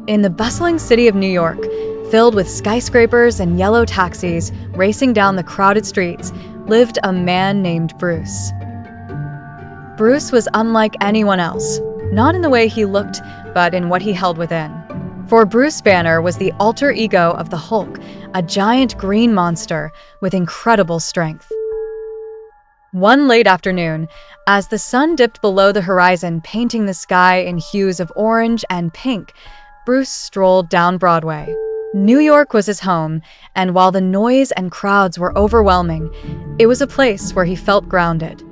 In the bustling city of New York, filled with skyscrapers and yellow taxis racing down the crowded streets, lived a man named Bruce. Bruce was unlike anyone else, not in the way he looked, but in what he held within. For Bruce Banner was the alter ego of the Hulk, a giant green monster with incredible strength. One late afternoon, as the sun dipped below the horizon, painting the sky in hues of orange and pink, Bruce strolled down Broadway. New York was his home, and while the noise and crowds were overwhelming, it was a place where he felt grounded.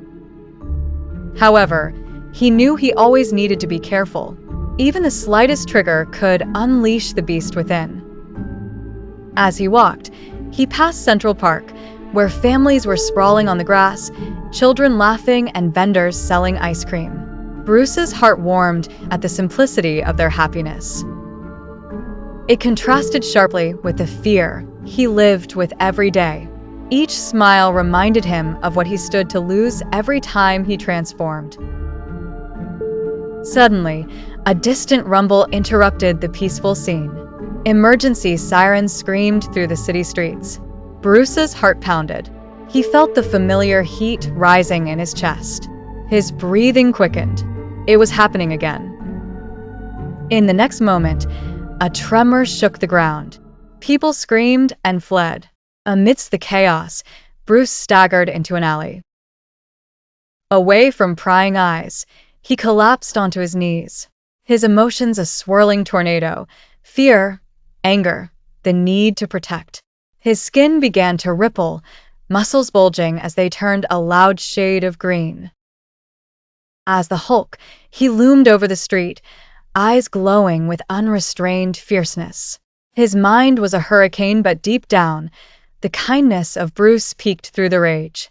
However, he knew he always needed to be careful. Even the slightest trigger could unleash the beast within. As he walked, he passed Central Park, where families were sprawling on the grass, children laughing and vendors selling ice cream. Bruce's heart warmed at the simplicity of their happiness. It contrasted sharply with the fear he lived with every day. Each smile reminded him of what he stood to lose every time he transformed. Suddenly, a distant rumble interrupted the peaceful scene. Emergency sirens screamed through the city streets. Bruce's heart pounded. He felt the familiar heat rising in his chest. His breathing quickened. It was happening again. In the next moment, a tremor shook the ground. People screamed and fled. Amidst the chaos, Bruce staggered into an alley. Away from prying eyes, he collapsed onto his knees. His emotions a swirling tornado: fear, anger, the need to protect. His skin began to ripple, muscles bulging as they turned a loud shade of green. As the Hulk, he loomed over the street, eyes glowing with unrestrained fierceness. His mind was a hurricane, but deep down, the kindness of Bruce peeked through the rage.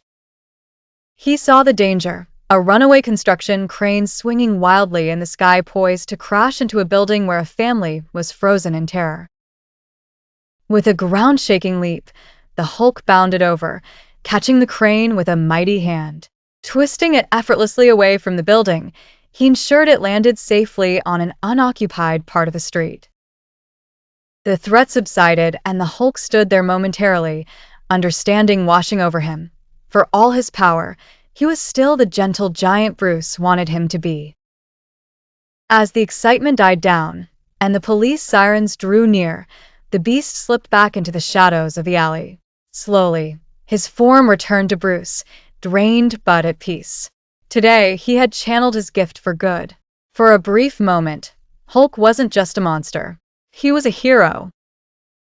He saw the danger: a runaway construction crane swinging wildly in the sky, poised to crash into a building where a family was frozen in terror. With a ground-shaking leap, the Hulk bounded over, catching the crane with a mighty hand. Twisting it effortlessly away from the building, he ensured it landed safely on an unoccupied part of the street. The threat subsided, and the Hulk stood there momentarily, understanding washing over him. For all his power, he was still the gentle giant Bruce wanted him to be. As the excitement died down, and the police sirens drew near, the beast slipped back into the shadows of the alley. Slowly, his form returned to Bruce, drained but at peace. Today, he had channeled his gift for good. For a brief moment, Hulk wasn't just a monster. He was a hero,